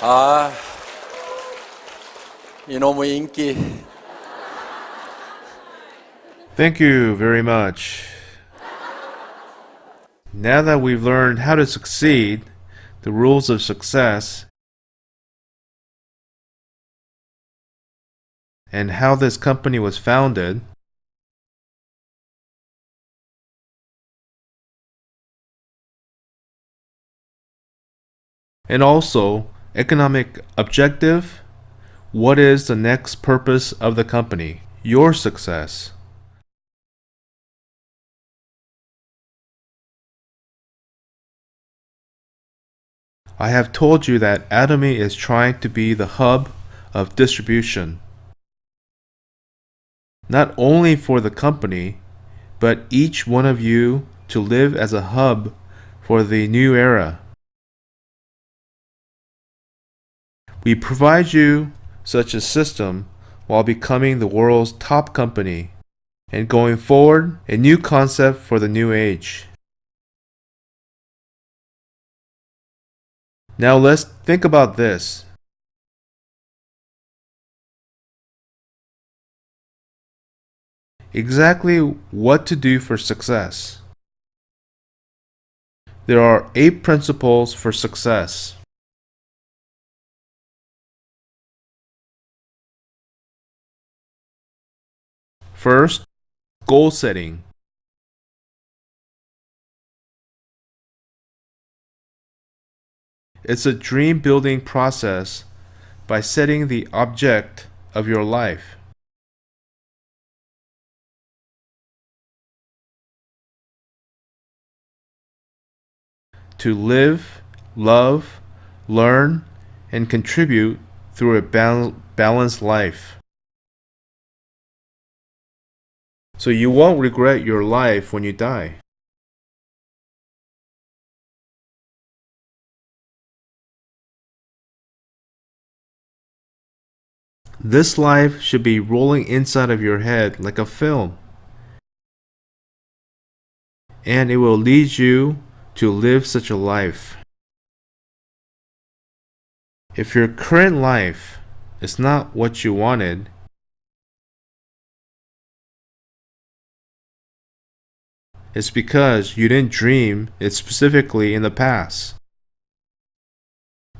아, 이놈의 인기. Thank you very much. Now that we've learned how to succeed, the rules of success, and how this company was founded, and also economic objective, what is the next purpose of the company? Your success. I have told you that Atomy is trying to be the hub of distribution, not only for the company, but each one of you to live as a hub for the new era. We provide you such a system while becoming the world's top company and going forward a new concept for the new age. Now let's think about this. Exactly what to do for success. There are 8 principles for success. First, goal setting. It's a dream building process by setting the object of your life. To live, love, learn, and contribute through a balanced life. So you won't regret your life when you die. This life should be rolling inside of your head like a film, and it will lead you to live such a life. If your current life is not what you wanted, it's because you didn't dream it specifically in the past.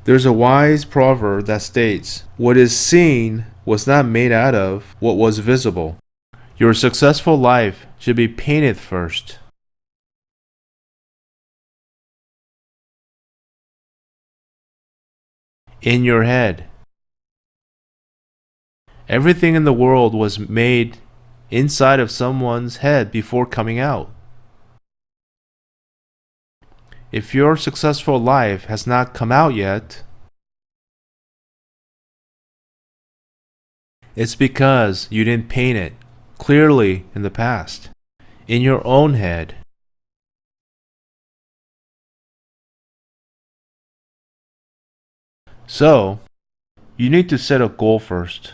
There's a wise proverb that states, "What is seen was not made out of what was visible." Your successful life should be painted first. In your head. Everything in the world was made inside of someone's head before coming out. If your successful life has not come out yet, it's because you didn't paint it clearly in the past, in your own head. So, you need to set a goal first.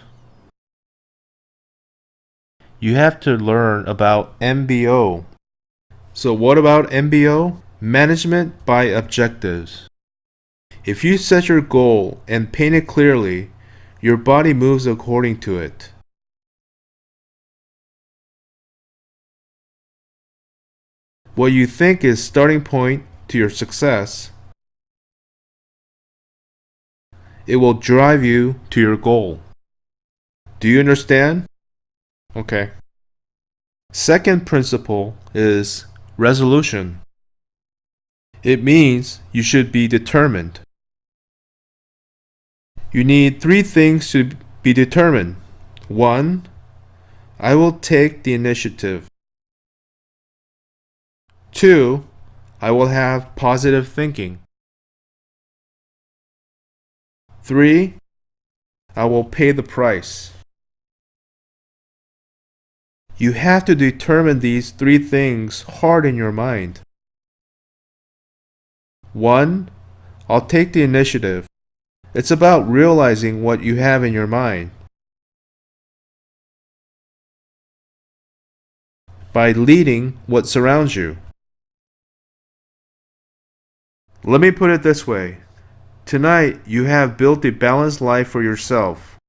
You have to learn about MBO. So what about MBO? Management by objectives. If you set your goal and paint it clearly, your body moves according to it. What you think is starting point to your success, it will drive you to your goal. Do you understand? Okay. Second principle is resolution. It means you should be determined. You need 3 things to be determined. 1. I will take the initiative. 2. I will have positive thinking. 3. I will pay the price. You have to determine these 3 things hard in your mind. 1. I'll take the initiative. It's about realizing what you have in your mind. By leading what surrounds you. Let me put it this way. Tonight, you have built a balanced life for yourself.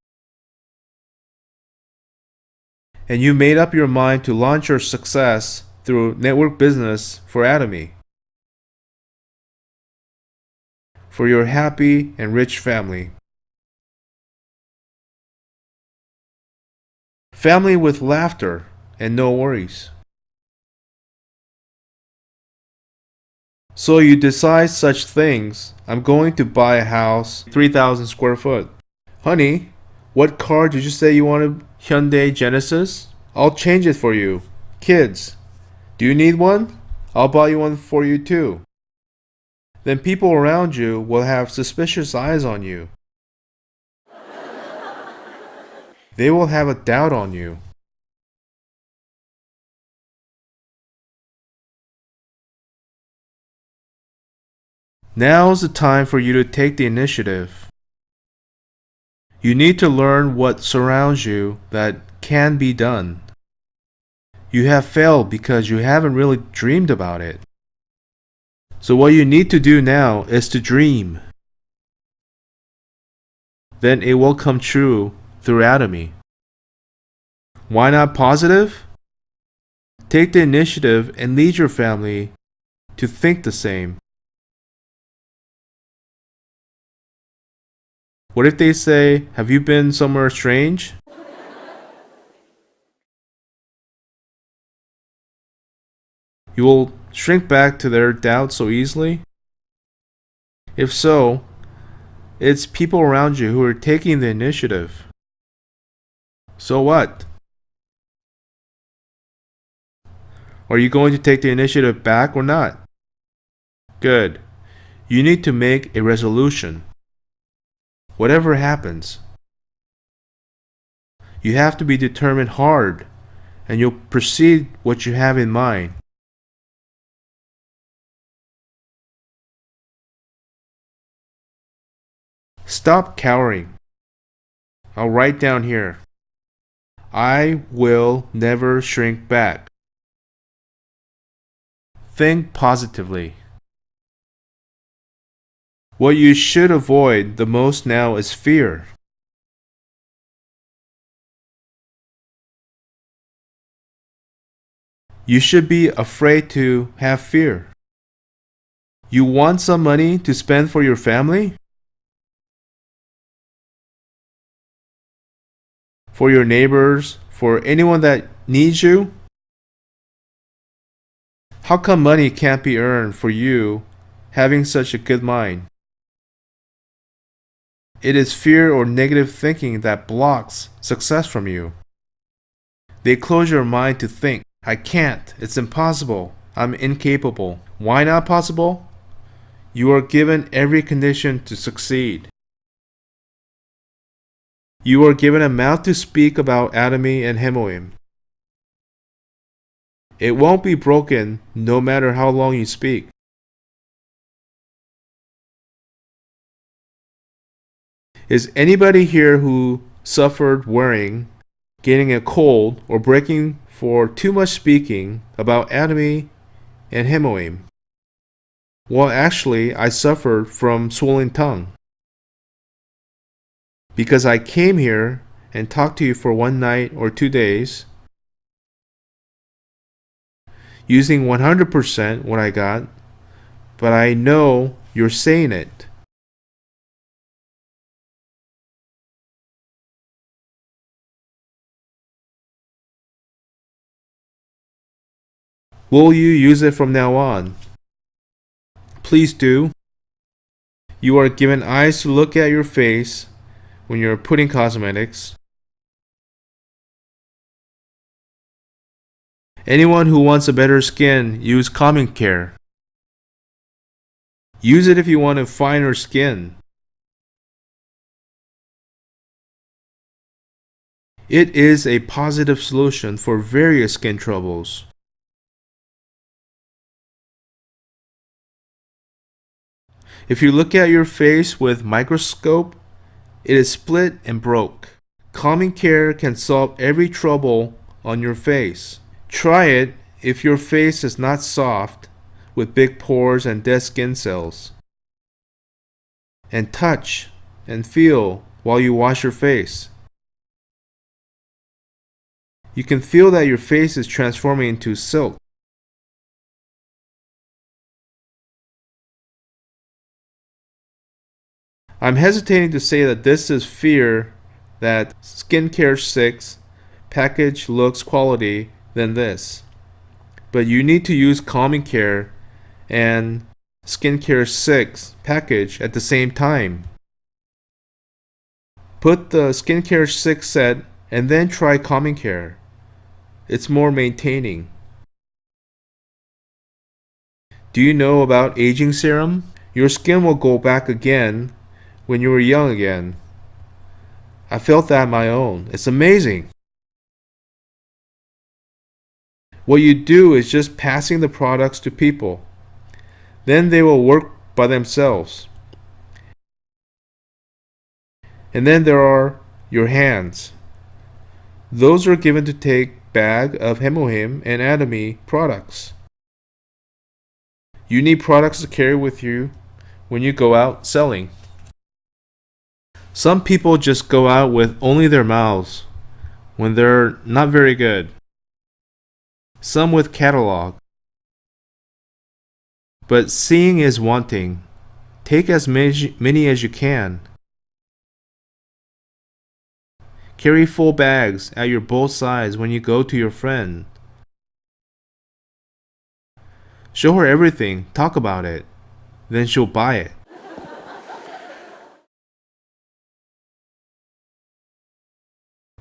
And you made up your mind to launch your success through network business for Atomy. For your happy and rich family. Family with laughter and no worries. So you decide such things. I'm going to buy a house, 3,000 square foot. Honey, what car did you say you wanted? Hyundai Genesis? I'll change it for you. Kids, do you need one? I'll buy you one for you too. Then people around you will have suspicious eyes on you. They will have a doubt on you. Now's the time for you to take the initiative. You need to learn what surrounds you that can be done. You have failed because you haven't really dreamed about it. So what you need to do now is to dream. Then it will come true through Atomy. Why not positive? Take the initiative and lead your family to think the same. What if they say, have you been somewhere strange? You will shrink back to their doubt so easily? If so, it's people around you who are taking the initiative. So what? Are you going to take the initiative back or not? Good. You need to make a resolution. Whatever happens, you have to be determined hard, and you'll proceed what you have in mind. Stop cowering. I'll write down here. I will never shrink back. Think positively. What you should avoid the most now is fear. You should be afraid to have fear. You want some money to spend for your family? For your neighbors? For anyone that needs you? How come money can't be earned for you having such a good mind? It is fear or negative thinking that blocks success from you. They close your mind to think, I can't, it's impossible, I'm incapable. Why not possible? You are given every condition to succeed. You are given a mouth to speak about Atomy and Hemoim. It won't be broken no matter how long you speak. Is anybody here who suffered worrying, getting a cold, or breaking for too much speaking about Atomy and Hemoim? Well, actually, I suffered from swollen tongue. Because I came here and talked to you for one night or 2 days, using 100% what I got, but I know you're saying it. Will you use it from now on? Please do. You are given eyes to look at your face when you're putting cosmetics. Anyone who wants a better skin, use calming care. Use it if you want a finer skin. It is a positive solution for various skin troubles. If you look at your face with microscope, it is split and broke. Calming care can solve every trouble on your face. Try it if your face is not soft with big pores and dead skin cells. and touch and feel while you wash your face. You can feel that your face is transforming into silk. I'm hesitating to say that this is fear that Skincare 6 package looks quality than this. But you need to use Calming Care and Skincare 6 package at the same time. Put the Skincare 6 set and then try Calming Care. It's more maintaining. Do you know about aging serum? Your skin will go back again when you were young again. I felt that on my own. It's amazing. What you do is just passing the products to people. Then they will work by themselves. And then there are your hands. Those are given to take bag of Hemohim and Atomy products. You need products to carry with you when you go out selling. Some people just go out with only their mouths when they're not very good. Some with catalog. But seeing is wanting. Take as many as you can. Carry full bags at your both sides when you go to your friend. Show her everything, talk about it, then she'll buy it.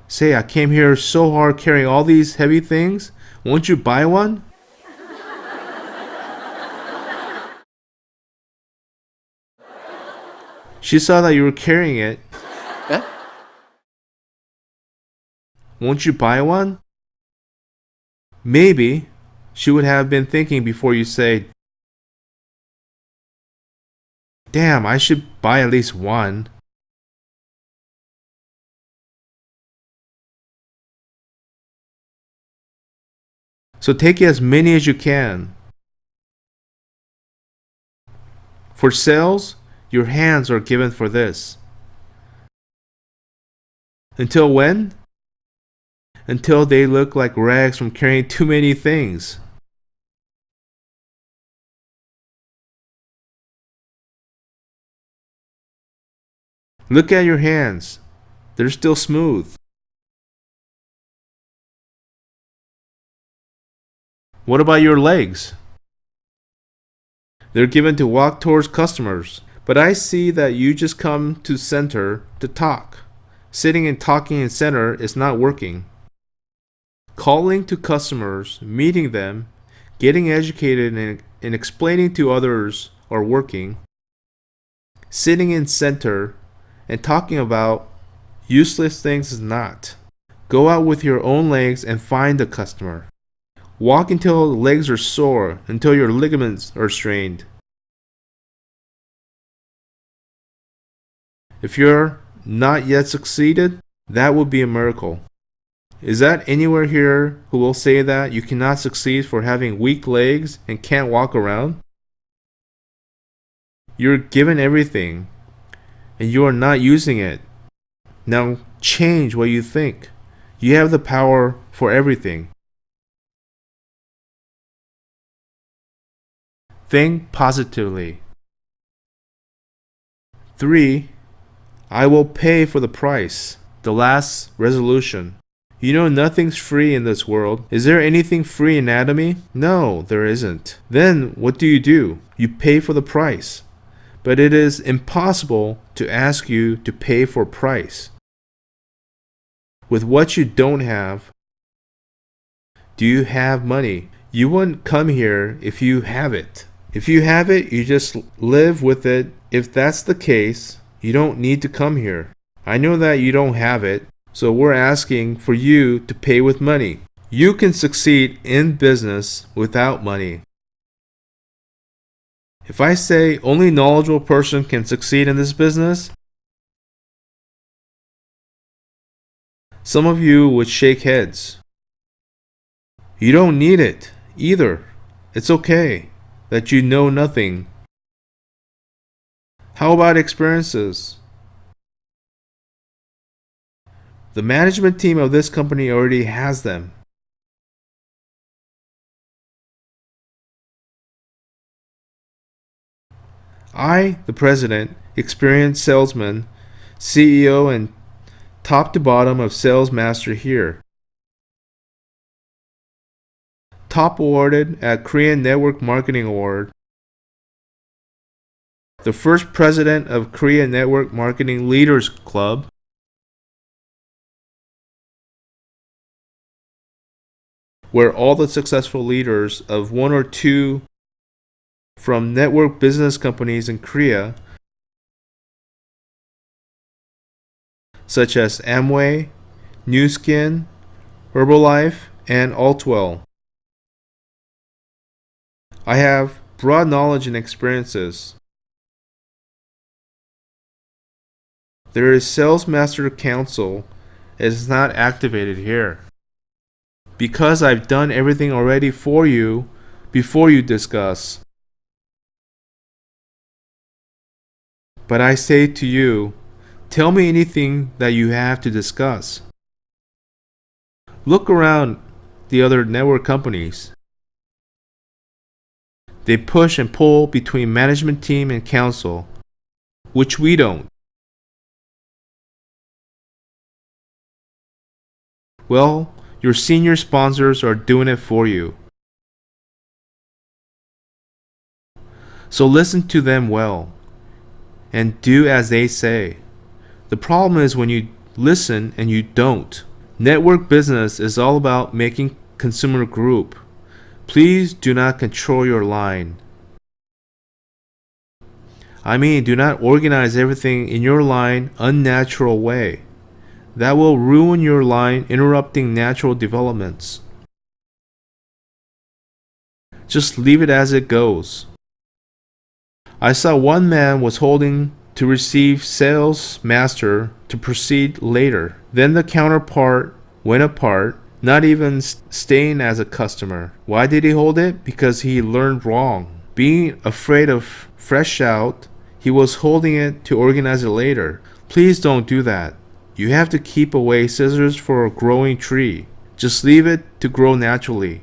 Say, I came here so hard carrying all these heavy things, won't you buy one? She saw that you were carrying it. Huh? Won't you buy one? Maybe she would have been thinking before you say, damn, I should buy at least one. So take as many as you can. For sales, your hands are given for this. Until when? Until they look like rags from carrying too many things. Look at your hands. They're still smooth. What about your legs? They're given to walk towards customers. But I see that you just come to center to talk. Sitting and talking in center is not working. Calling to customers, meeting them, getting educated and explaining to others are working. Sitting in center and talking about useless things is not. Go out with your own legs and find the customer. Walk until the legs are sore, until your ligaments are strained. If you're not yet succeeded, that would be a miracle. Is that anywhere here who will say that you cannot succeed for having weak legs and can't walk around? You're given everything, and you are not using it. Now change what you think. You have the power for everything. Think positively. 3. I will pay for the price. The last resolution. You know nothing's free in this world. Is there anything free in Atomy? No, there isn't. Then what do? You pay for the price. But it is impossible to ask you to pay for price. With what you don't have, do you have money? You wouldn't come here if you have it. If you have it, you just live with it. If that's the case, you don't need to come here. I know that you don't have it, so we're asking for you to pay with money. You can succeed in business without money. If I say only knowledgeable person can succeed in this business, some of you would shake heads. You don't need it either. It's okay that you know nothing. How about experiences? The management team of this company already has them. I, the president, experienced salesman, CEO, and top to bottom of sales master here. Top awarded at Korean Network Marketing Award. The first president of Korea Network Marketing Leaders Club. Where all the successful leaders of one or two from network business companies in Korea, such as Amway, New Skin, Herbalife, and Altwell. I have broad knowledge and experiences. There is Sales Master Council. It is not activated here. Because I've done everything already for you before you discuss. But I say to you, tell me anything that you have to discuss. Look around the other network companies. They push and pull between management team and council, which we don't. Well, your senior sponsors are doing it for you. So listen to them well and do as they say. The problem is when you listen and you don't. Network business is all about making consumer group. Please do not control your line. I mean, do not organize everything in your line unnatural way. That will ruin your line, interrupting natural developments. Just leave it as it goes. I saw one man was holding to receive sales master to proceed later. Then the counterpart went apart, not even staying as a customer. Why did he hold it? Because he learned wrong. Being afraid of fresh out, he was holding it to organize it later. Please don't do that. You have to keep away scissors for a growing tree. Just leave it to grow naturally.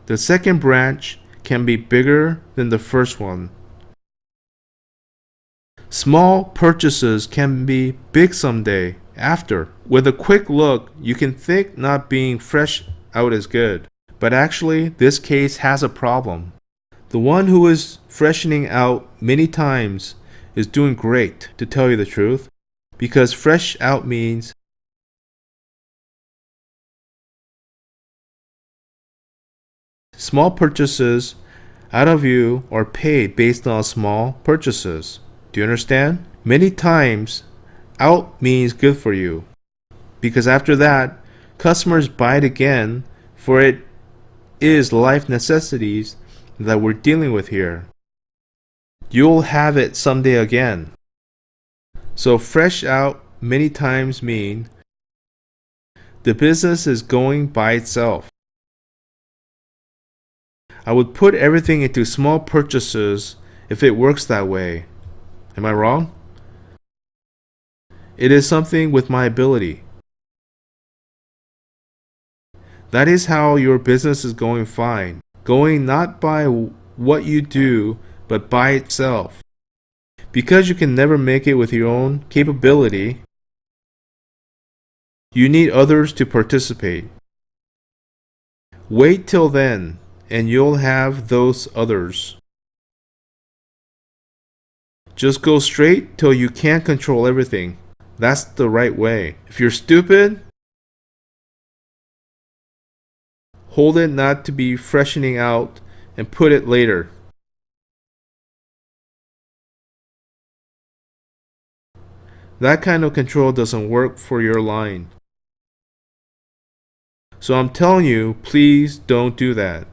The second branch can be bigger than the first one. Small purchases can be big someday after. With a quick look, you can think not being fresh out is good. But actually, this case has a problem. The one who is freshening out many times is doing great, to tell you the truth. Because fresh out means small purchases out of you are paid based on small purchases. Do you understand? Many times, out means good for you. Because after that, customers buy it again, for it is life necessities that we're dealing with here. You'll have it someday again. So fresh out many times mean the business is going by itself. I would put everything into small purchases if it works that way. Am I wrong? It is something with my ability. That is how your business is going fine. Going not by what you do, but by itself. Because you can never make it with your own capability, you need others to participate. Wait till then, and you'll have those others. Just go straight till you can't control everything. That's the right way. If you're stupid, hold it not to be freshening out and put it later. That kind of control doesn't work for your line. So I'm telling you, please don't do that.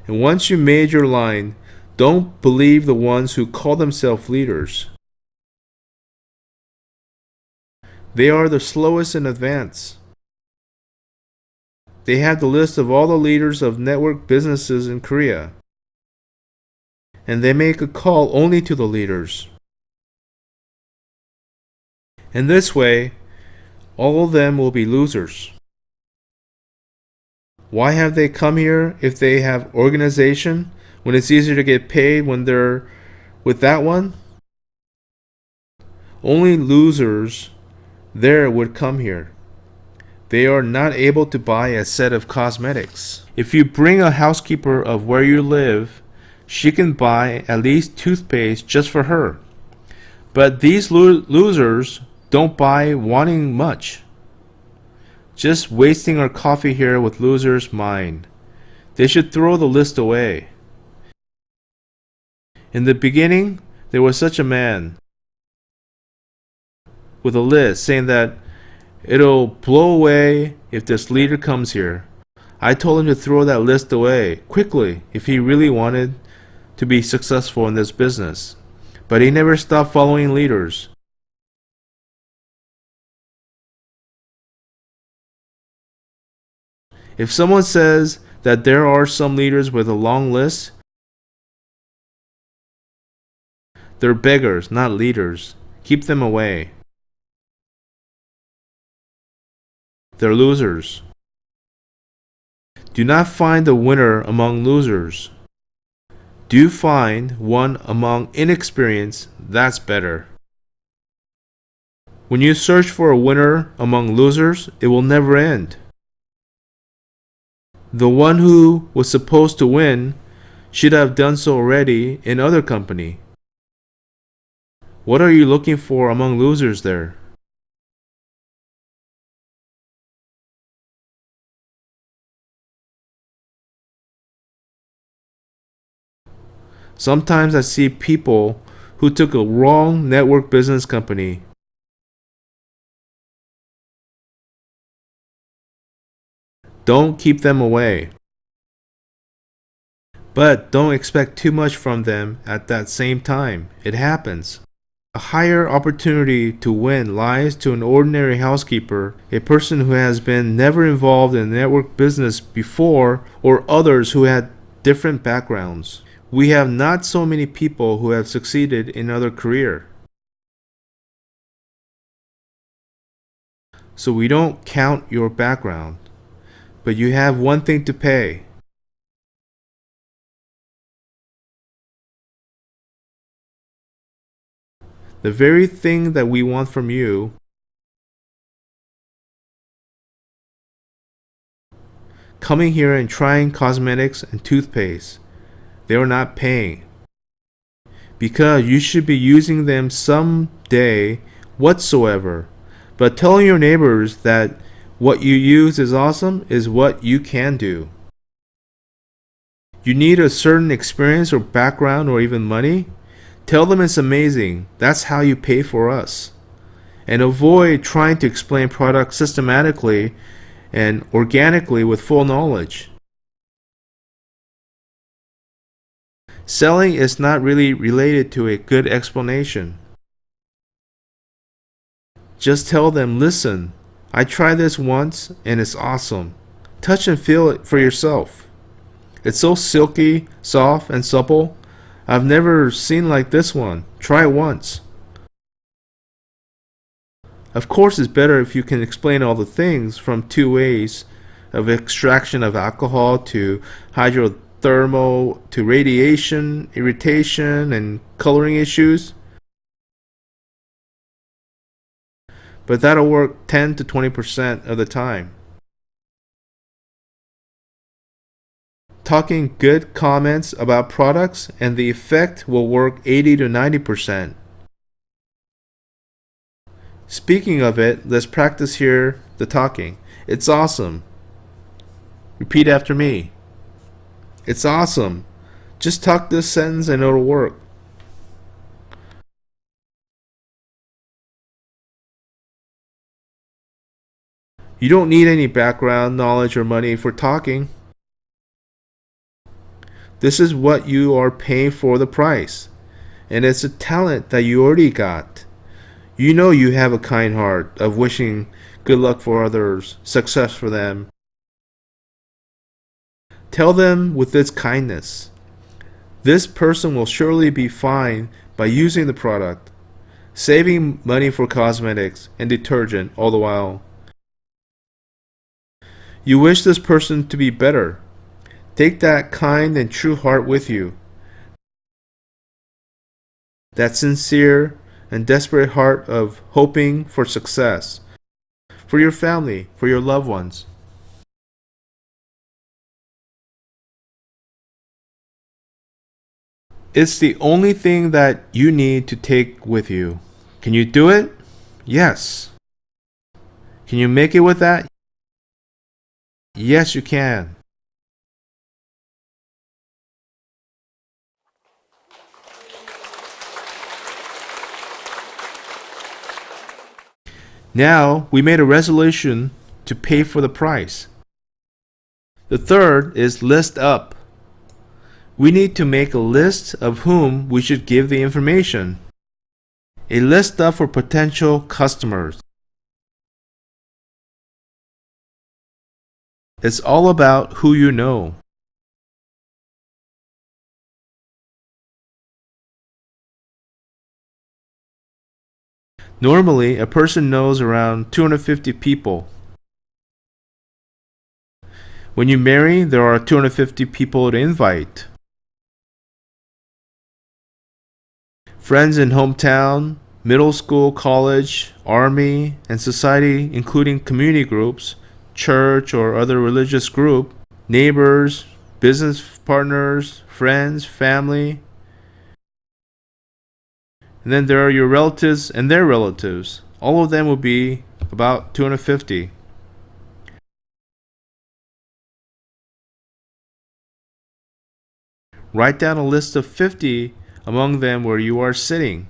And once you made your line, don't believe the ones who call themselves leaders. They are the slowest in advance. They have the list of all the leaders of network businesses in Korea. and they make a call only to the leaders. In this way, all of them will be losers. Why have they come here if they have organization when it's easier to get paid when they're with that one? Only losers there would come here. They are not able to buy a set of cosmetics. If you bring a housekeeper of where you live, she can buy at least toothpaste just for her. But these losers don't buy wanting much. Just wasting our coffee here with losers' mind. They should throw the list away. In the beginning, there was such a man with a list saying that it'll blow away if this leader comes here. I told him to throw that list away quickly if he really wanted to be successful in this business. But he never stopped following leaders. If someone says that there are some leaders with a long list, they're beggars, not leaders. Keep them away. They're losers. Do not find a winner among losers. Do find one among inexperienced. That's better. When you search for a winner among losers, it will never end. The one who was supposed to win should have done so already in other company. What are you looking for among losers there? Sometimes I see people who took a wrong network business company. Don't keep them away. But don't expect too much from them at that same time. It happens. A higher opportunity to win lies to an ordinary housekeeper, a person who has been never involved in network business before, or others who had different backgrounds. We have not so many people who have succeeded in other career. So we don't count your background, but you have one thing to pay. The very thing that we want from you, coming here and trying cosmetics and toothpaste, they are not paying. Because you should be using them someday whatsoever. But telling your neighbors that what you use is awesome is what you can do. You need a certain experience or background or even money? Tell them it's amazing. That's how you pay for us. And avoid trying to explain products systematically and organically with full knowledge. Selling is not really related to a good explanation. Just tell them, listen, I tried this once and it's awesome. Touch and feel it for yourself. It's so silky, soft, and supple. I've never seen like this one. Try it once. Of course, it's better if you can explain all the things from two ways of extraction of alcohol to hydrothermal to radiation, irritation, and coloring issues. But that'll work 10 to 20% of the time. Talking good comments about products and the effect will work 80 to 90%. Speaking of it, let's practice here the talking. It's awesome. Repeat after me. It's awesome. Just talk this sentence and it'll work. You don't need any background, knowledge, or money for talking. This is what you are paying for the price. And it's a talent that you already got. You know you have a kind heart of wishing good luck for others, success for them. Tell them with this kindness. This person will surely be fine by using the product, saving money for cosmetics and detergent all the while. You wish this person to be better. Take that kind and true heart with you. That sincere and desperate heart of hoping for success, for your family, for your loved ones. It's the only thing that you need to take with you. Can you do it? Yes. Can you make it with that? Yes, you can. Now we made a resolution to pay for the price. The third is list up. We need to make a list of whom we should give the information. A list up for potential customers. It's all about who you know. Normally, a person knows around 250 people. When you marry, there are 250 people to invite. Friends in hometown, middle school, college, army, and society, including community groups, church or other religious group, neighbors, business partners, friends, family. And then there are your relatives and their relatives. All of them will be about 250. Write down a list of 50 among them where you are sitting.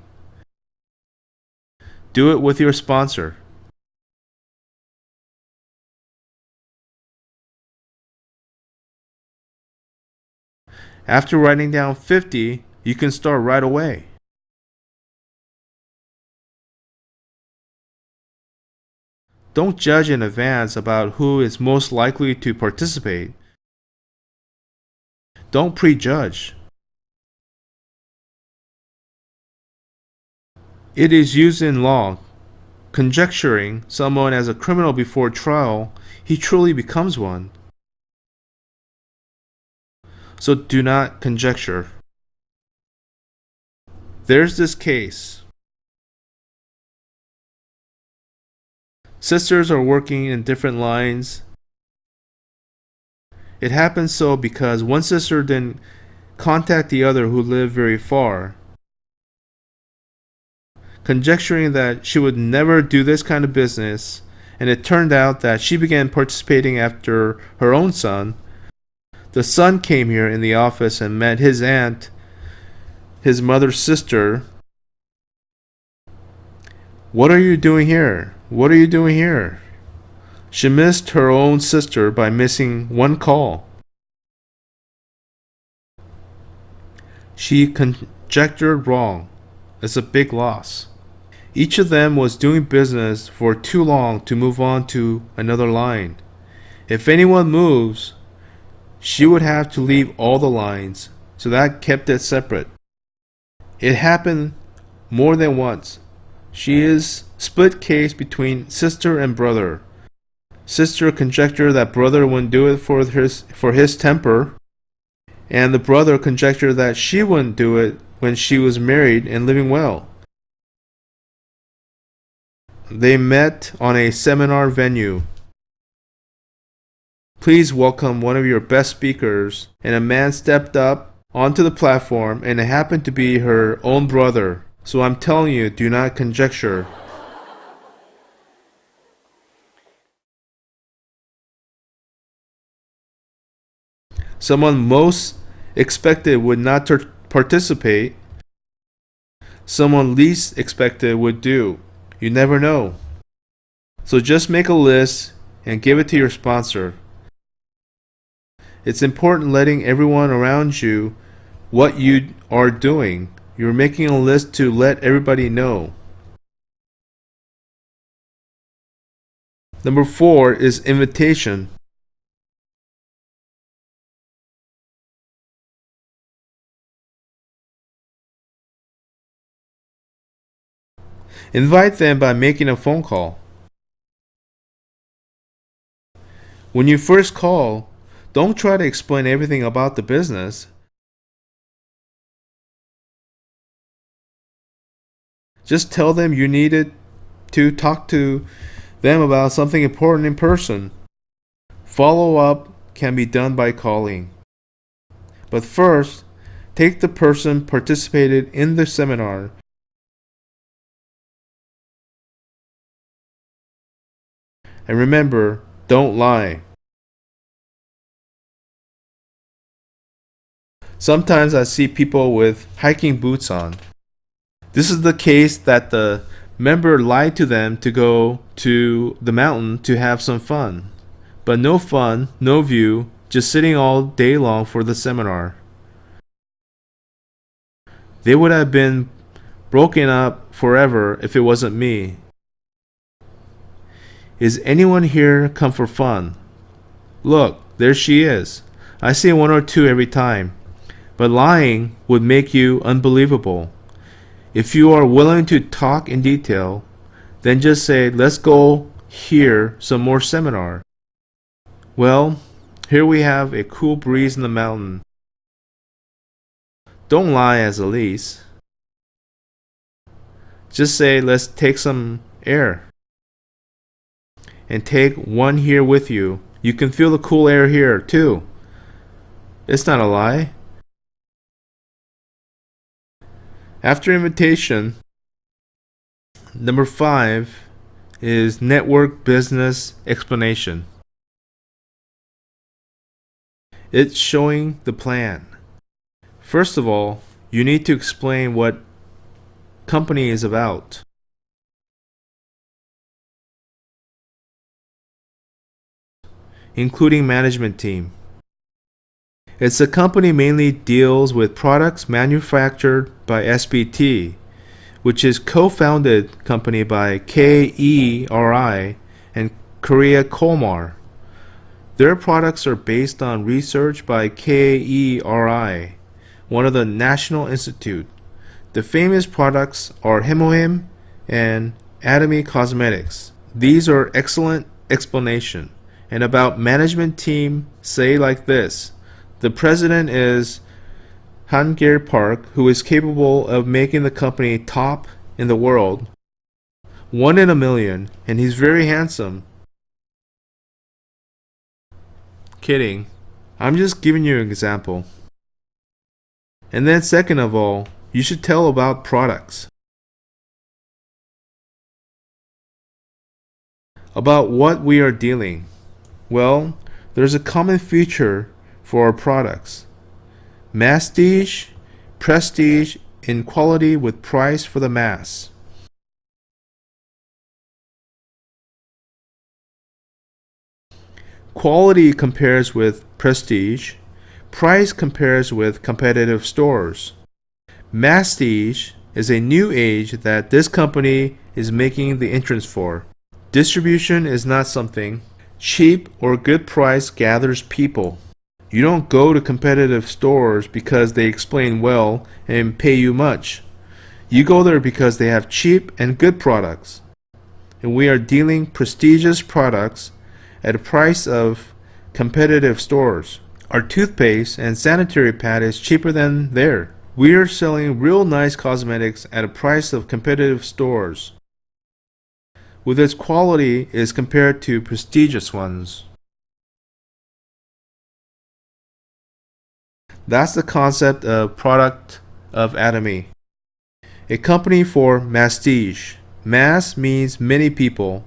Do it with your sponsor. After writing down 50, you can start right away. Don't judge in advance about who is most likely to participate. Don't prejudge. It is used in law. Conjecturing someone as a criminal before trial, he truly becomes one. So do not conjecture. There's this case. Sisters are working in different lines. It happened so because one sister didn't contact the other who lived very far, conjecturing that she would never do this kind of business, and it turned out that she began participating after her own son. The son came here in the office and met his aunt, his mother's sister. What are you doing here? What are you doing here? She missed her own sister by missing one call. She conjectured wrong. It's a big loss. Each of them was doing business for too long to move on to another line. If anyone moves, she would have to leave all the lines, so that kept it separate. It happened more than once. She is split case between sister and brother. Sister conjectured that brother wouldn't do it for his temper, and the brother conjectured that she wouldn't do it when she was married and living well. They met on a seminar venue. Please welcome one of your best speakers, and a man stepped up onto the platform, and it happened to be her own brother. So I'm telling you, do not conjecture. Someone most expected would not participate. Someone least expected would do. You never know. So just make a list and give it to your sponsor. It's important letting everyone around you what you are doing. You're making a list to let everybody know. Number 4 is invitation. Invite them by making a phone call. When you first call, don't try to explain everything about the business. Just tell them you needed to talk to them about something important in person. Follow up can be done by calling. But first, take the person participated in the seminar. And remember, don't lie. Sometimes I see people with hiking boots on. This is the case that the member lied to them to go to the mountain to have some fun. But no fun, no view, just sitting all day long for the seminar. They would have been broken up forever if it wasn't me. Is anyone here come for fun? Look, there she is. I see one or two every time. But lying would make you unbelievable. If you are willing to talk in detail, then just say, let's go hear some more seminar. Well, here we have a cool breeze in the mountain. Don't lie as Elise. Just say, let's take some air. And take one here with you. You can feel the cool air here too. It's not a lie. After invitation, number 5 is network business explanation. It's showing the plan. First of all, you need to explain what company is about. Including management team. It's a company mainly deals with products manufactured by SPT, which is co-founded company by KERI and Korea Kolmar. Their products are based on research by KERI, one of the National Institute. The famous products are Hemohim and Atomy Cosmetics. These are excellent explanation. And about management team, say like this. The president is Han Gill Park, who is capable of making the company top in the world. 1 in a million, and he's very handsome. Kidding. I'm just giving you an example. And then second of all, you should tell about products. About what we are dealing. Well, there's a common feature for our products. Masstige, prestige in quality with price for the mass. Quality compares with prestige. Price compares with competitive stores. Masstige is a new age that this company is making the entrance for. Distribution is not something. Cheap or good price gathers people. You don't go to competitive stores because they explain well and pay you much. You go there because they have cheap and good products. And we are dealing prestigious products at a price of competitive stores. Our toothpaste and sanitary pad is cheaper than there. We are selling real nice cosmetics at a price of competitive stores. With its quality is compared to prestigious ones. That's the concept of product of Atomy. A company for masstige. Mass means many people,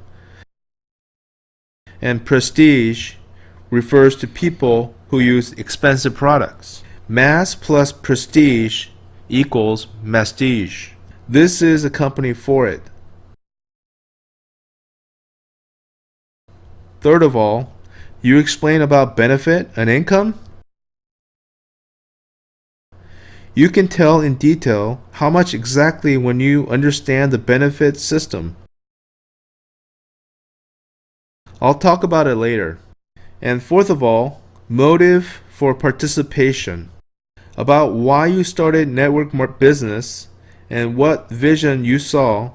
and prestige refers to people who use expensive products. Mass plus prestige equals masstige. This is a company for it. Third of all, you explain about benefit and income. You can tell in detail how much exactly when you understand the benefit system. I'll talk about it later. And fourth of all, motive for participation. About why you started network business and what vision you saw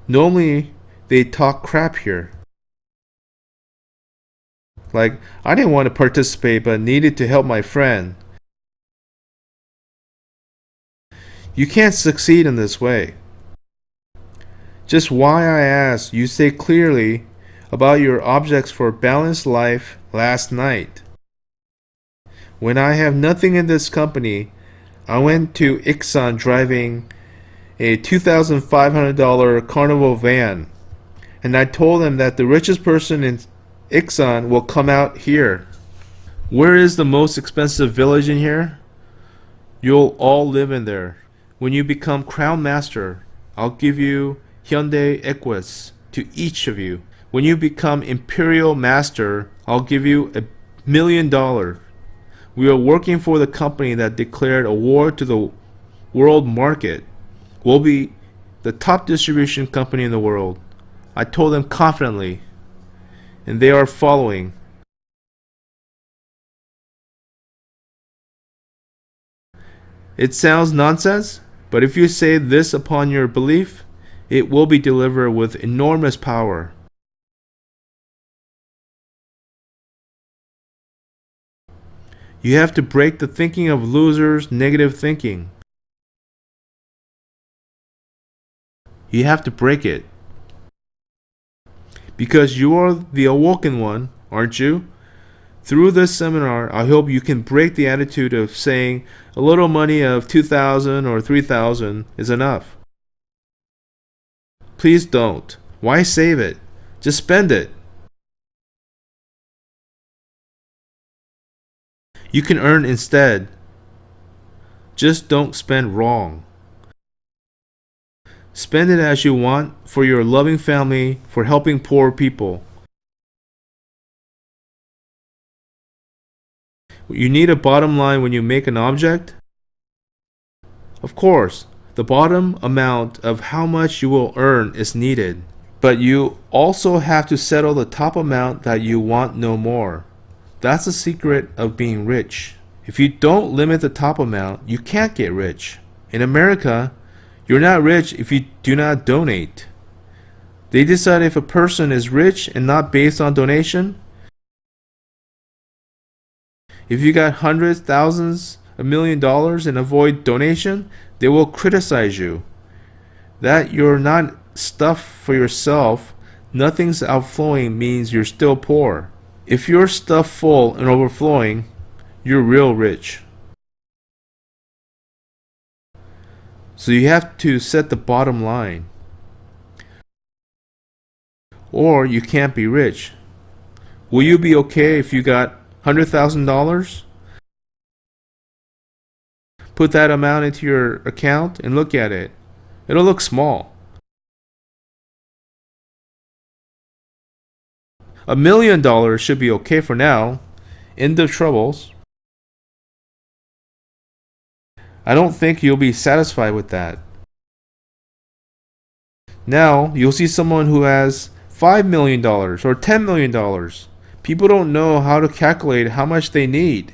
Normally, they talk crap here. Like, I didn't want to participate but needed to help my friend. You can't succeed in this way. Just why I asked you say clearly about your objects for balanced life last night. When I have nothing in this company, I went to Ixon driving a $2,500 Carnival van, and I told them that the richest person in Ixon will come out here. Where is the most expensive village in here? You'll all live in there. When you become Crown Master, I'll give you Hyundai Equus to each of you. When you become Imperial Master, I'll give you $1 million. We are working for the company that declared a war to the world market. We'll be the top distribution company in the world. I told them confidently, and they are following. It sounds nonsense, but if you say this upon your belief, it will be delivered with enormous power. You have to break the thinking of losers, negative thinking. You have to break it. Because you are the awoken one, aren't you? Through this seminar, I hope you can break the attitude of saying a little money of $2,000 or $3,000 is enough. Please don't. Why save it? Just spend it. You can earn instead. Just don't spend wrong. Spend it as you want for your loving family, for helping poor people. You need a bottom line when you make an object? Of course, the bottom amount of how much you will earn is needed. But you also have to settle the top amount that you want no more. That's the secret of being rich. If you don't limit the top amount, you can't get rich. In America, you're not rich if you do not donate. They decide if a person is rich and not based on donation. If you got hundreds, thousands, $1 million and avoid donation, they will criticize you. That you're not stuff for yourself, nothing's outflowing means you're still poor. If you're stuffed full and overflowing, you're real rich. So you have to set the bottom line. Or you can't be rich. Will you be okay if you got $100,000? Put that amount into your account and look at it. It'll look small. $1 million should be okay for now. End of troubles. I don't think you'll be satisfied with that. Now you'll see someone who has $5 million or $10 million. People don't know how to calculate how much they need.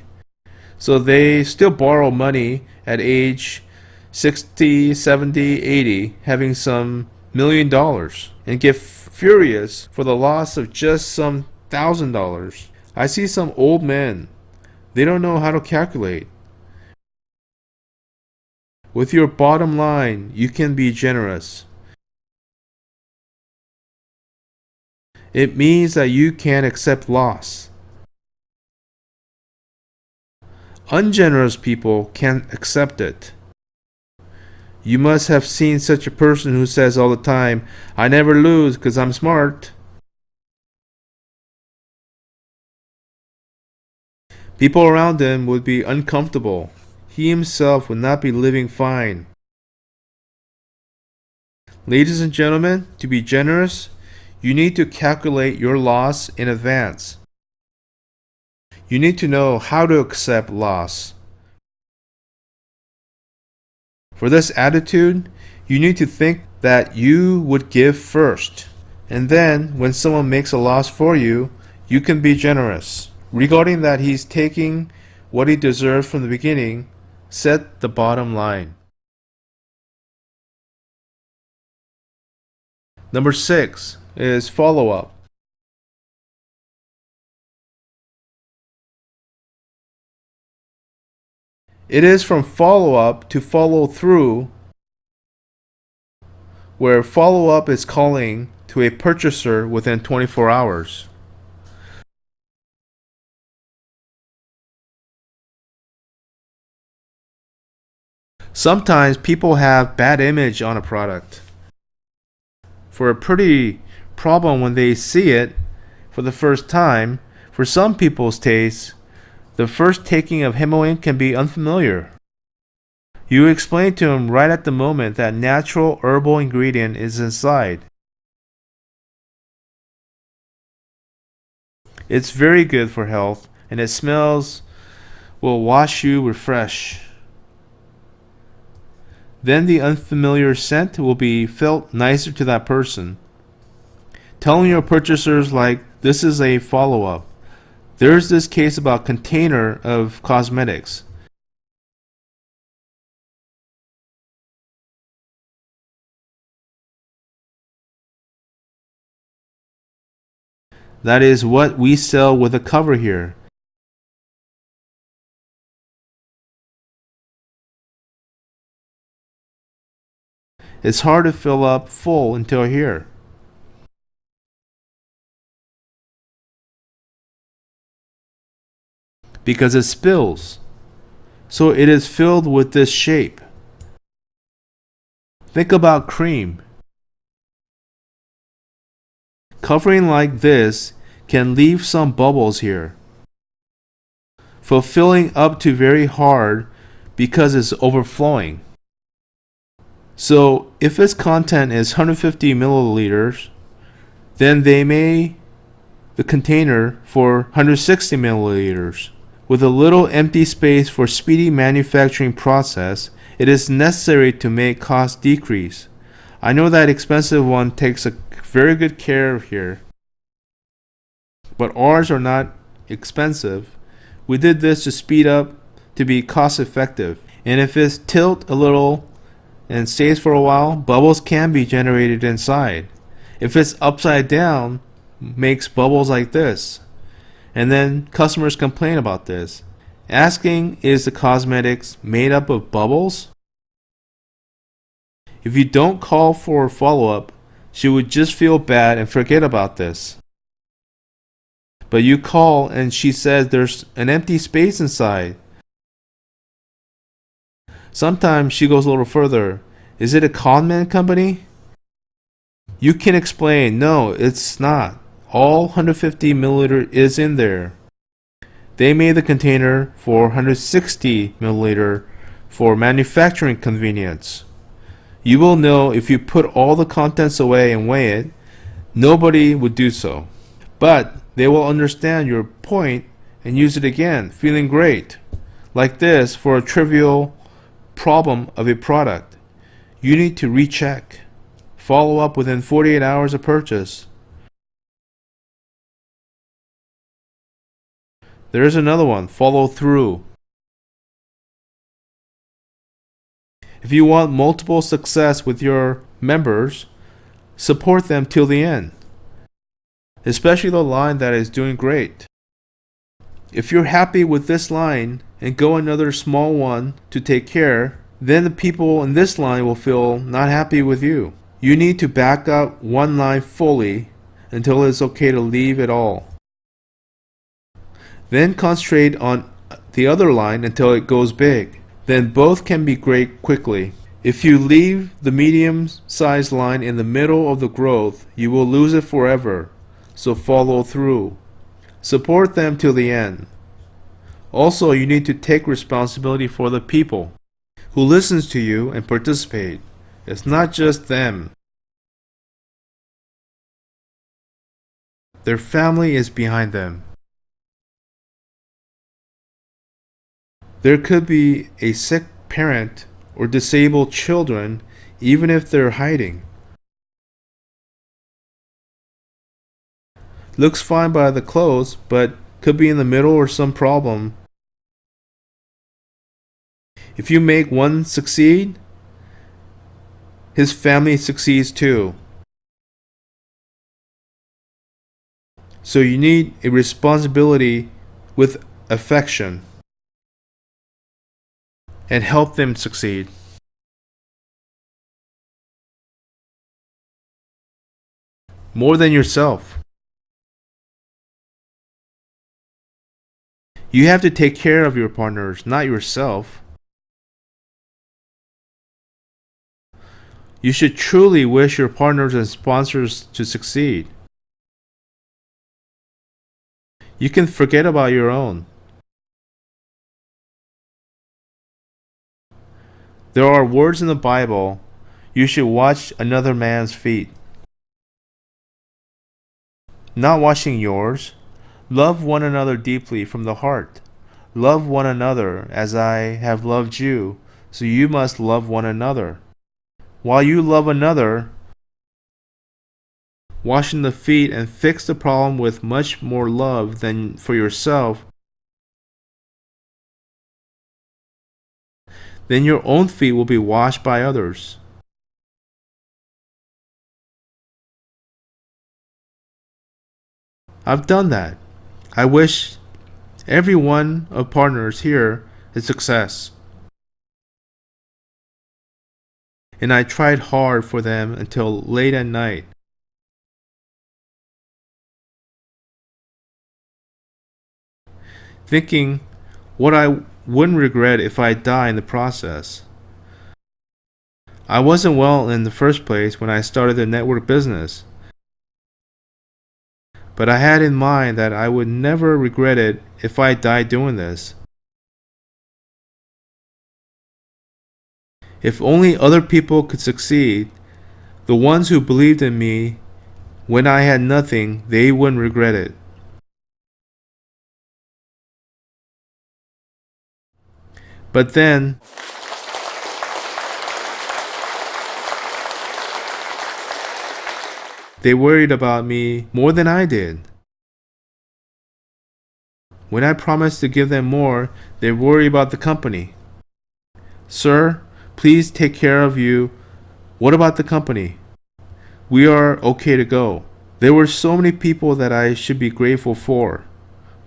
So they still borrow money at age 60, 70, 80, having some $1 million, and get furious for the loss of just some $1,000. I see some old men. They don't know how to calculate. With your bottom line, you can be generous. It means that you can accept loss. Ungenerous people can't accept it. You must have seen such a person who says all the time, "I never lose because I'm smart." People around him would be uncomfortable. He himself would not be living fine. Ladies and gentlemen, to be generous, you need to calculate your loss in advance. You need to know how to accept loss. For this attitude, you need to think that you would give first. And then, when someone makes a loss for you, you can be generous. Regarding that he's taking what he deserves from the beginning, set the bottom line. Number 6 is follow-up. It is from follow-up to follow-through, where follow-up is calling to a purchaser within 24 hours. Sometimes people have bad image on a product for a pretty problem when they see it for the first time. For some people's taste, the first taking of Himalayan can be unfamiliar. You explain to them right at the moment that natural herbal ingredient is inside. It's very good for health, and it smells will wash you refresh. Then the unfamiliar scent will be felt nicer to that person. Telling your purchasers like this is a follow-up. There's this case about container of cosmetics. That is what we sell with a cover here. It's hard to fill up full until here. Because it spills. So it is filled with this shape. Think about cream. Covering like this can leave some bubbles here. Fulfilling up to very hard because it's overflowing. So if its content is 150 milliliters, then the container for 160 milliliters. With a little empty space for speedy manufacturing process, it is necessary to make cost decrease. I know that expensive one takes a very good care here, but ours are not expensive. We did this to speed up, to be cost effective. And if it's tilt a little and stays for a while, bubbles can be generated inside. If it's upside down, makes bubbles like this. And then customers complain about this. Asking, is the cosmetics made up of bubbles? If you don't call for follow-up, she would just feel bad and forget about this. But you call and she says there's an empty space inside. Sometimes she goes a little further. Is it a conman company? You can explain, no, it's not. All 150 milliliter is in there. They made the container for 160 milliliter for manufacturing convenience. You will know if you put all the contents away and weigh it, nobody would do so. But they will understand your point and use it again, feeling great. Like this for a trivial problem of a product. You need to recheck. Follow up within 48 hours of purchase. There's another one, follow through. If you want multiple success with your members, support them till the end. Especially the line that is doing great. If you're happy with this line and go another small one to take care, then the people in this line will feel not happy with you. You need to back up one line fully until it's okay to leave it all. Then concentrate on the other line until it goes big. Then both can be great quickly. If you leave the medium-sized line in the middle of the growth, you will lose it forever. So follow through. Support them till the end. Also, you need to take responsibility for the people who listens to you and participate. It's not just them. Their family is behind them. There could be a sick parent or disabled children even if they're hiding. Looks fine by the clothes, but could be in the middle or some problem. If you make one succeed, his family succeeds too. So you need a responsibility with affection and help them succeed. More than yourself. You have to take care of your partners, not yourself. You should truly wish your partners and sponsors to succeed. You can forget about your own. There are words in the Bible, you should wash another man's feet. Not washing yours. Love one another deeply from the heart. Love one another as I have loved you, so you must love one another. While you love another, washing the feet and fix the problem with much more love than for yourself, then your own feet will be washed by others. I've done that. I wish every one of partners here is success. And I tried hard for them until late at night. Thinking what I wouldn't regret if I die in the process. I wasn't well in the first place when I started the network business. But I had in mind that I would never regret it if I died doing this. If only other people could succeed, the ones who believed in me when I had nothing, they wouldn't regret it. But then, they worried about me more than I did. When I promised to give them more, they worry about the company. Sir, please take care of you. What about the company? We are okay to go. There were so many people that I should be grateful for.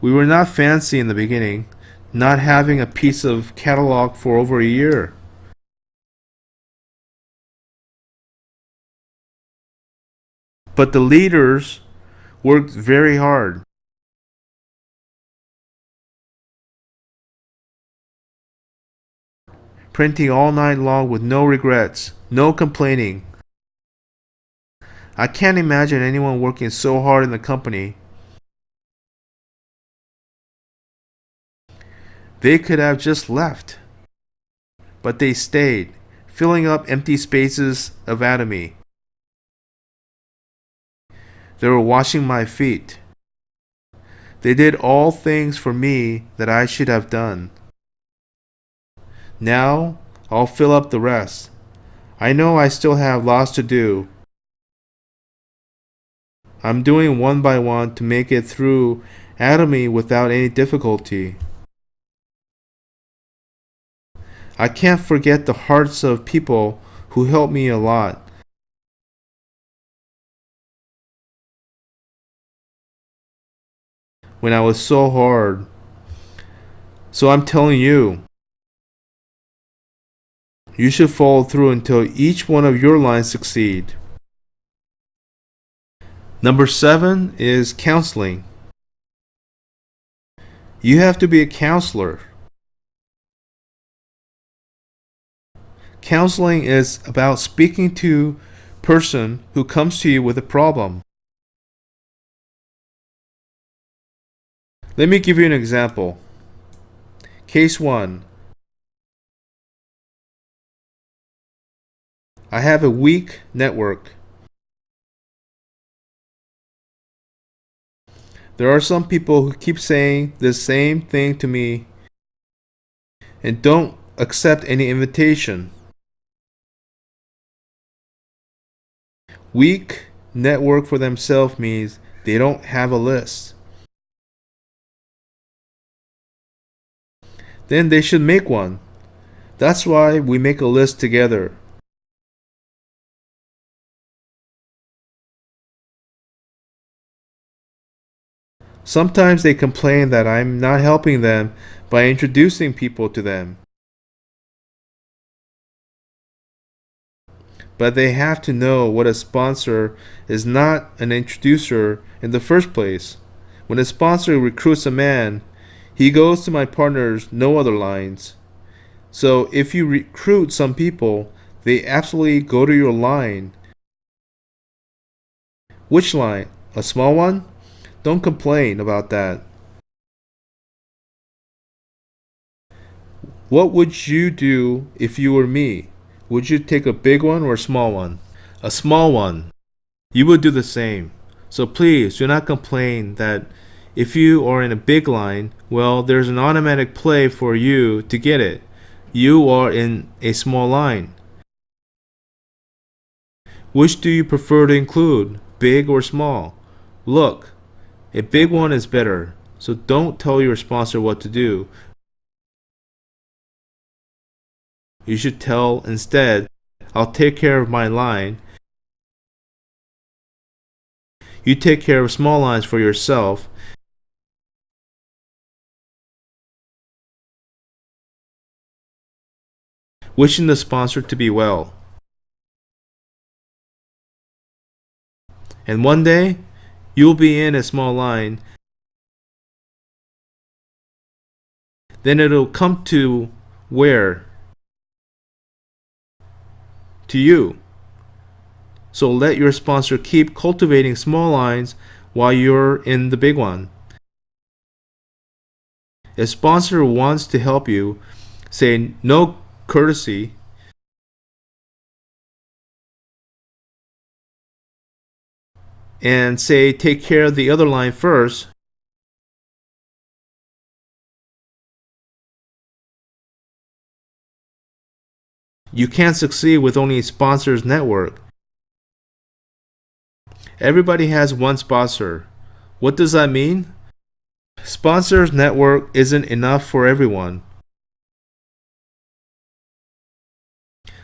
We were not fancy in the beginning, not having a piece of catalog for over a year. But the leaders worked very hard. Printing all night long with no regrets, no complaining. I can't imagine anyone working so hard in the company. They could have just left. But they stayed, filling up empty spaces of atomy. They were washing my feet. They did all things for me that I should have done. Now, I'll fill up the rest. I know I still have lots to do. I'm doing one by one to make it through atomy without any difficulty. I can't forget the hearts of people who helped me a lot. When I was so hard. So I'm telling you, you should follow through until each one of your lines succeed. Number 7 is counseling. You have to be a counselor. Counseling is about speaking to a person who comes to you with a problem. Let me give you an example. Case 1. I have a weak network. There are some people who keep saying the same thing to me and don't accept any invitation. Weak network for themselves means they don't have a list. Then they should make one. That's why we make a list together. Sometimes they complain that I'm not helping them by introducing people to them. But they have to know what a sponsor is not an introducer in the first place. When a sponsor recruits a man, he goes to my partner's no other lines. So if you recruit some people, they absolutely go to your line. Which line? A small one? Don't complain about that. What would you do if you were me? Would you take a big one or a small one? A small one. You would do the same. So please do not complain that if you are in a big line, well, there's an automatic play for you to get it. You are in a small line. Which do you prefer to include, big or small? Look, a big one is better, so don't tell your sponsor what to do. You should tell instead, I'll take care of my line. You take care of small lines for yourself. Wishing the sponsor to be well. And one day, you'll be in a small line. Then it'll come to where? To you. So let your sponsor keep cultivating small lines while you're in the big one. If sponsor wants to help you, say no courtesy. And say take care of the other line first. You can't succeed with only a sponsor's network. Everybody has one sponsor. What does that mean? Sponsors network isn't enough for everyone.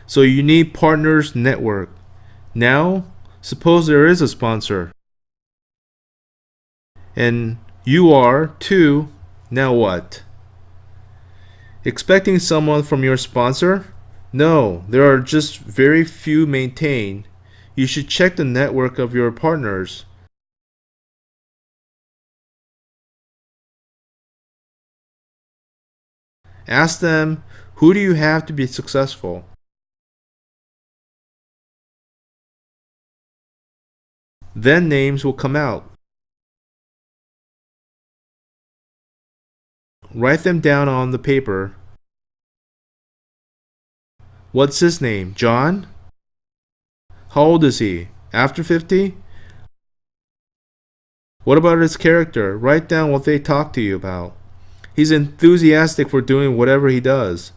So you need partners network. Now, suppose there is a sponsor. And you are too. Now what? Expecting someone from your sponsor? No, there are just very few maintained. You should check the network of your partners. Ask them, who do you have to be successful? Then names will come out. Write them down on the paper. What's his name? John? How old is he? After 50? What about his character? Write down what they talk to you about. He's enthusiastic for doing whatever he does.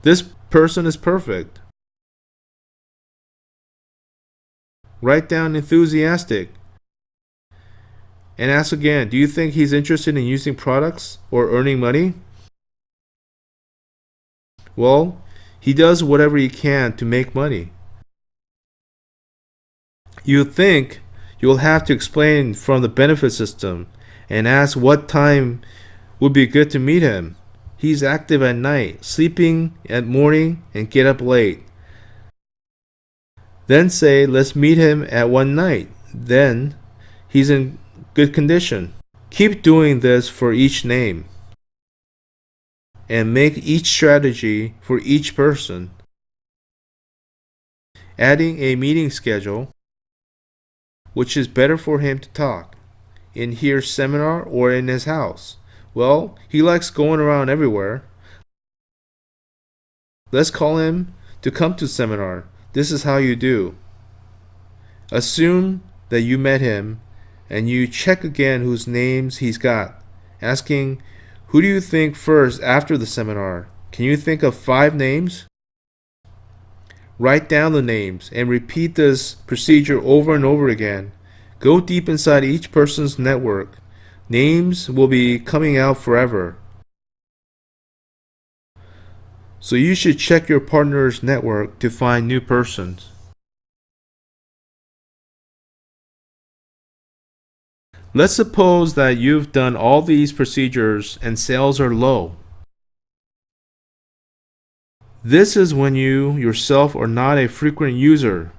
This person is perfect. Write down enthusiastic. And ask again, do you think he's interested in using products or earning money? Well, he does whatever he can to make money. You think you'll have to explain from the benefit system and ask what time would be good to meet him. He's active at night, sleeping at morning, and get up late. Then say, let's meet him at one night. Then he's in good condition. Keep doing this for each name. And make each strategy for each person. Adding a meeting schedule, which is better for him to talk, in his seminar or in his house. Well, he likes going around everywhere. Let's call him to come to seminar. This is how you do. Assume that you met him and you check again whose names he's got, asking, who do you think first after the seminar? Can you think of 5 names? Write down the names and repeat this procedure over and over again. Go deep inside each person's network. Names will be coming out forever. So you should check your partner's network to find new persons. Let's suppose that you've done all these procedures and sales are low. This is when you yourself are not a frequent user.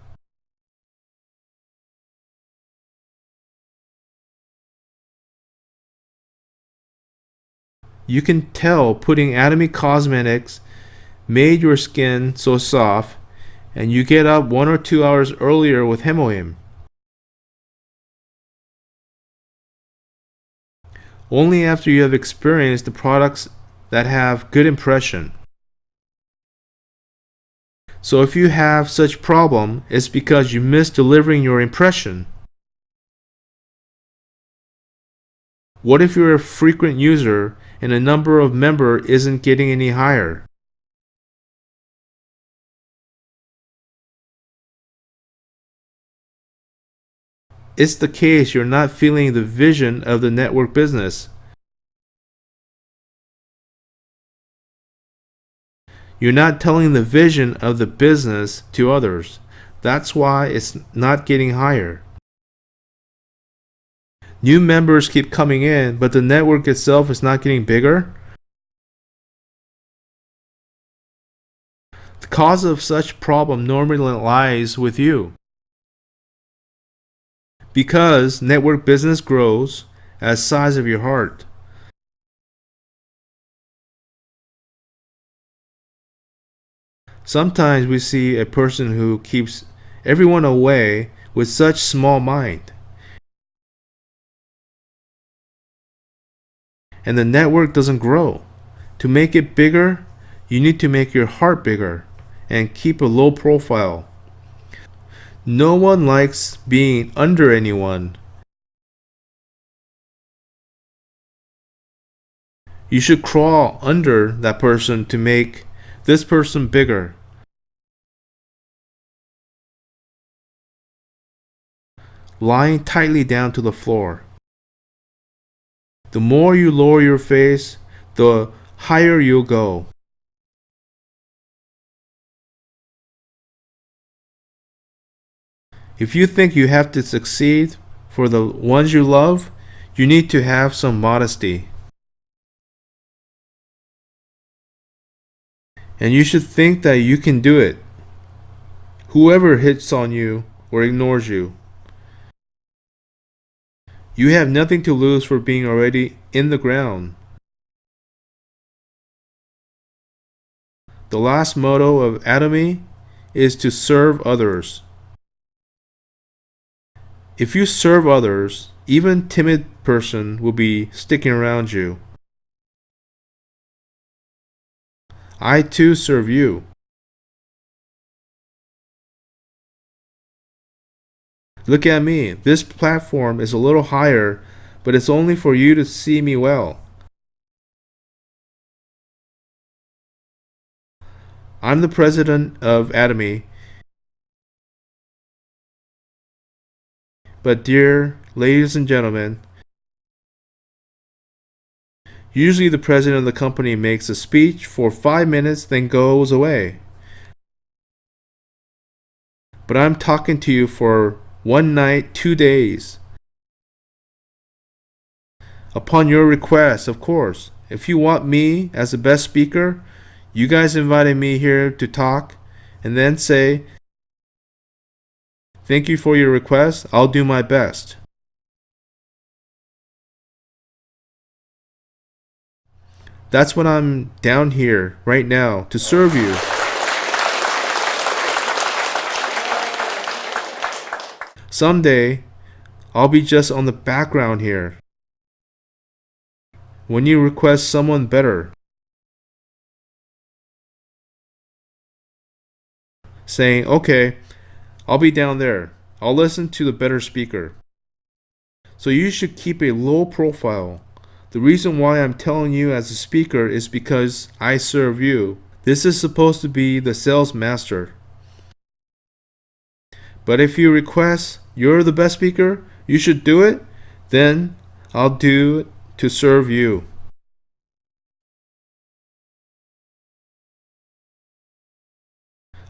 You can tell putting Atomy Cosmetics made your skin so soft, and you get up 1 or 2 hours earlier with Hemohim. Only after you have experienced the products that have good impression. So if you have such problem, it's because you missed delivering your impression. What if you're a frequent user and the number of member isn't getting any higher? It's the case you're not feeling the vision of the network business. You're not telling the vision of the business to others. That's why it's not getting higher. New members keep coming in, but the network itself is not getting bigger. The cause of such problem normally lies with you. Because network business grows as size of your heart. Sometimes we see a person who keeps everyone away with such small mind. And the network doesn't grow. To make it bigger, you need to make your heart bigger and keep a low profile. No one likes being under anyone. You should crawl under that person to make this person bigger. Lying tightly down to the floor. The more you lower your face, the higher you'll go. If you think you have to succeed for the ones you love, you need to have some modesty. And you should think that you can do it. Whoever hits on you or ignores you, you have nothing to lose for being already in the ground. The last motto of Atomy is to serve others. If you serve others, even timid person will be sticking around you. I too serve you. Look at me. This platform is a little higher, but it's only for you to see me well. I'm the president of Atomy. But dear ladies and gentlemen, usually the president of the company makes a speech for 5 minutes, then goes away. But I'm talking to you for 1 night, 2 days. Upon your request, of course. If you want me as the best speaker, you guys invited me here to talk, and then say, thank you for your request, I'll do my best. That's what I'm down here right now to serve you. Someday, I'll be just on the background here. When you request someone better, saying, okay, I'll be down there. I'll listen to the better speaker. So you should keep a low profile. The reason why I'm telling you as a speaker is because I serve you. This is supposed to be the sales master. But if you request you're the best speaker, you should do it, then I'll do it to serve you.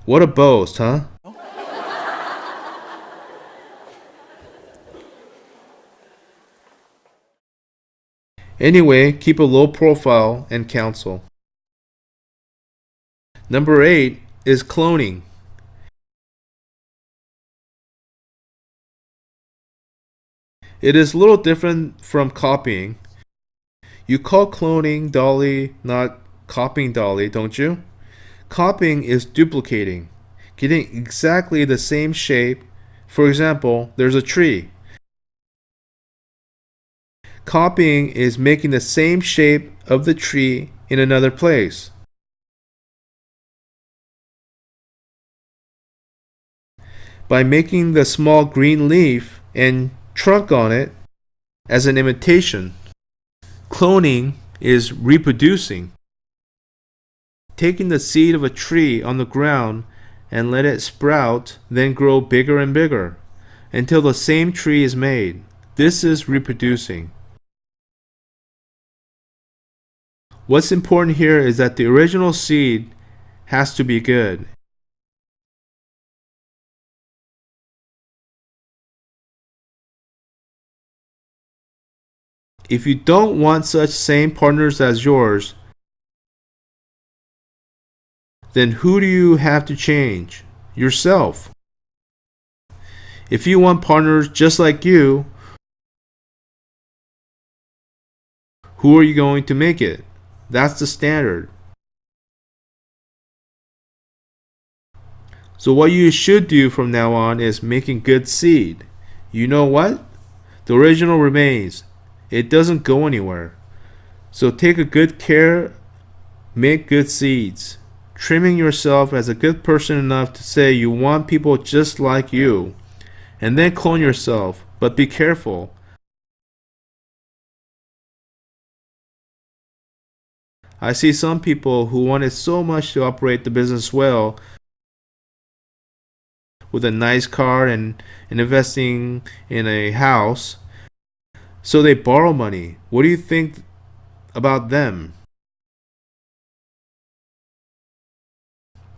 What a boast, huh? Anyway, keep a low profile and counsel. Number 8 is cloning. It is a little different from copying. You call cloning Dolly, not copying Dolly, don't you? Copying is duplicating, getting exactly the same shape. For example, there's a tree. Copying is making the same shape of the tree in another place. By making the small green leaf and trunk on it as an imitation. Cloning is reproducing. Taking the seed of a tree on the ground and let it sprout, then grow bigger and bigger until the same tree is made. This is reproducing. What's important here is that the original seed has to be good. If you don't want such same partners as yours, then who do you have to change? Yourself. If you want partners just like you, who are you going to make it? That's the standard. So what you should do from now on is making good seed. You know what? The original remains. It doesn't go anywhere. So take a good care, make good seeds. Trimming yourself as a good person enough to say you want people just like you. And then clone yourself, but be careful. I see some people who wanted so much to operate the business well, with a nice car and investing in a house, so they borrow money. What do you think about them?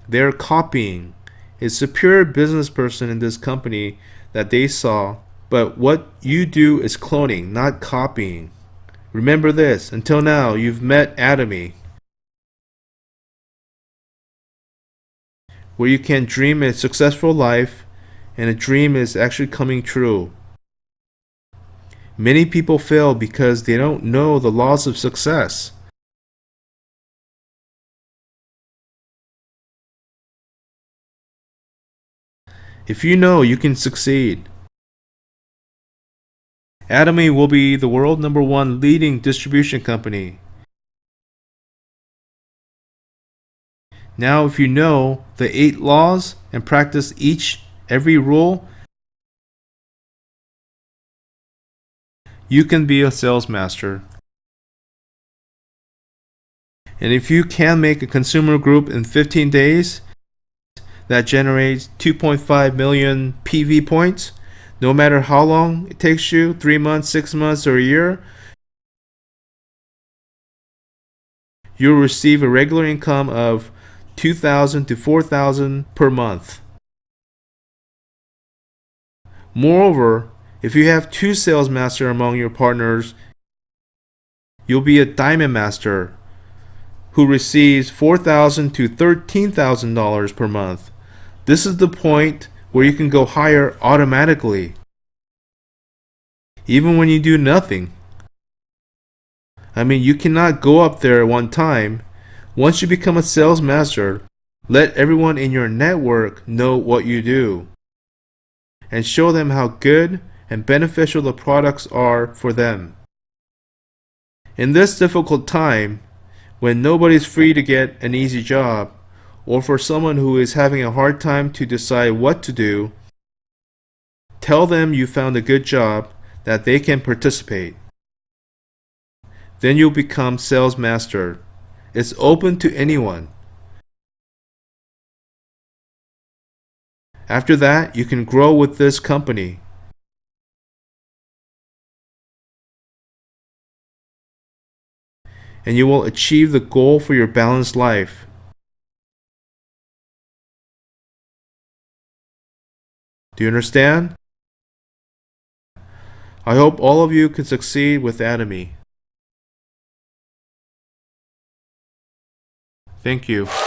They're copying. A superior business person in this company that they saw, but what you do is cloning, not copying. Remember this, until now you've met Atomy, where you can dream a successful life and a dream is actually coming true. Many people fail because they don't know the laws of success. If you know, you can succeed. Atomy will be the world #1 leading distribution company. Now, if you know the 8 laws and practice every rule, you can be a sales master. And if you can make a consumer group in 15 days that generates 2.5 million PV points, no matter how long it takes you, 3 months, 6 months, or a year, you'll receive a regular income of $2,000 to $4,000 per month. Moreover, if you have 2 sales masters among your partners, you'll be a diamond master who receives $4,000 to $13,000 per month. This is the point where you can go higher automatically, even when you do nothing. I mean, you cannot go up there at one time. Once you become a sales master, let everyone in your network know what you do and show them how good and beneficial the products are for them. In this difficult time, when nobody's free to get an easy job, or for someone who is having a hard time to decide what to do, tell them you found a good job that they can participate. Then you'll become sales master. It's open to anyone. After that, you can grow with this company. And you will achieve the goal for your balanced life. Do you understand? I hope all of you can succeed with Atomy. Thank you.